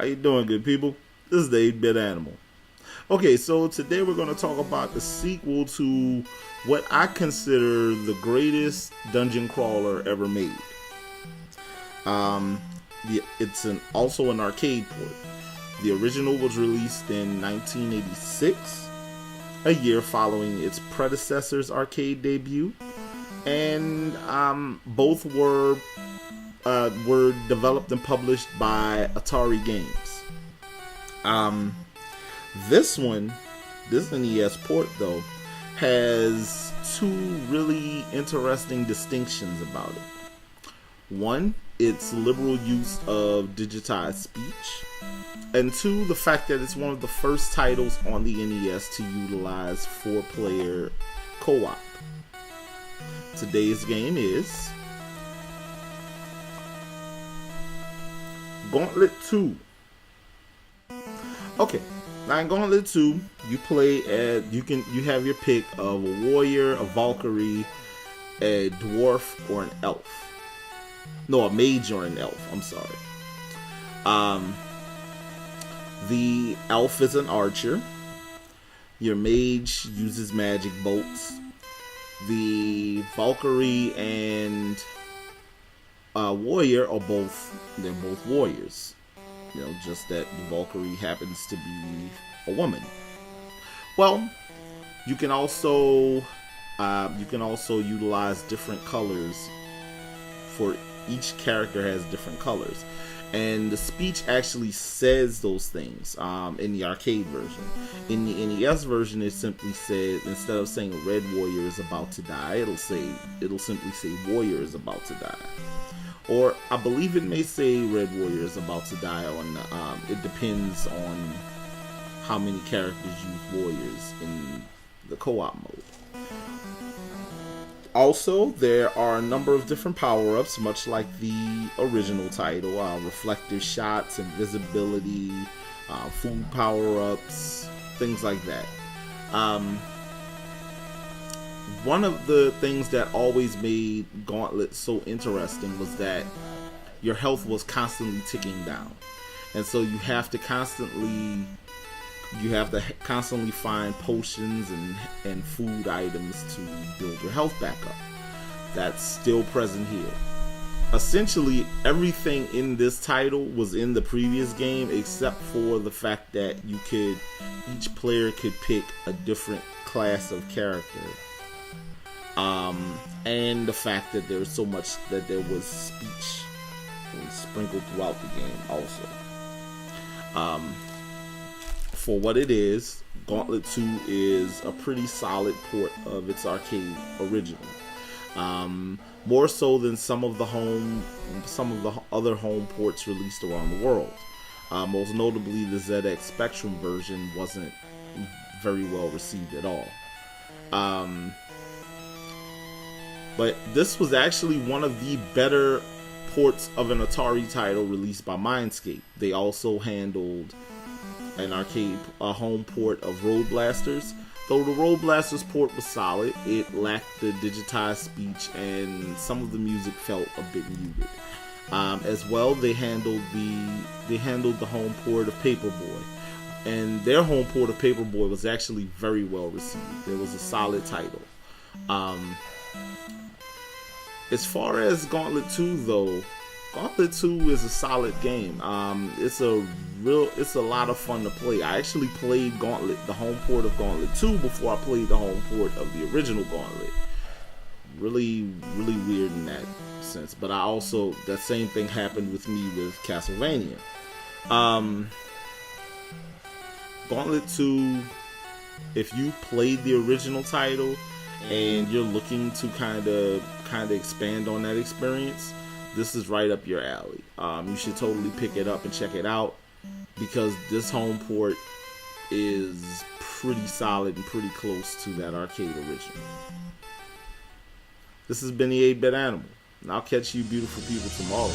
you doing, good people? This is the 8-Bit Animal. Okay, so today we're going to talk about the sequel to what I consider the greatest dungeon crawler ever made. It's also an arcade port. The original was released in 1986, a year following its predecessor's arcade debut, and both were developed and published by Atari Games. This NES port, though, has two really interesting distinctions about it. One, its liberal use of digitized speech, and two, the fact that it's one of the first titles on the NES to utilize 4-player co-op. Today's game is Gauntlet II. Okay, now in Gauntlet II, you play you have your pick of a warrior, a Valkyrie, a dwarf, or an elf. No, a mage or an elf. I'm sorry. The elf is an archer. Your mage uses magic bolts. The Valkyrie and warrior are both warriors. You know, just that the Valkyrie happens to be a woman. Well, you can also utilize different colors. For each character has different colors, and the speech actually says those things in the arcade version. In the NES version, it simply said, instead of saying red warrior is about to die, it'll simply say warrior is about to die. Or I believe it may say red warrior is about to die on it depends on how many characters use warriors in the co-op mode. Also, there are a number of different power-ups, much like the original title. Reflective shots, invisibility, food power-ups, things like that. One of the things that always made Gauntlet so interesting was that your health was constantly ticking down. And so you have to constantly find potions and food items to build your health back up. That's still present here. Essentially, everything in this title was in the previous game, except for the fact that each player could pick a different class of character. And the fact that there was so much that there was speech sprinkled throughout the game also. For what it is, Gauntlet 2 is a pretty solid port of its arcade original. More so than some of the other home ports released around the world. Most notably, the ZX Spectrum version wasn't very well received at all. But this was actually one of the better ports of an Atari title released by Mindscape. They also handled a home port of Road Blasters. Though the Road Blasters port was solid, it lacked the digitized speech and some of the music felt a bit muted. As well, they handled the home port of Paperboy, and their home port of Paperboy was actually very well received. It was a solid title. As far as Gauntlet 2, though, Gauntlet 2 is a solid game. It's a lot of fun to play. I actually played the home port of Gauntlet 2 before I played the home port of the original Gauntlet. Really, really weird in that sense. But that same thing happened with me with Castlevania. Gauntlet 2, if you played the original title and you're looking to kind of expand on that experience, this is right up your alley. You should totally pick it up and check it out, because this home port is pretty solid and pretty close to that arcade original. This has been the 8-Bit Animal, and I'll catch you beautiful people tomorrow.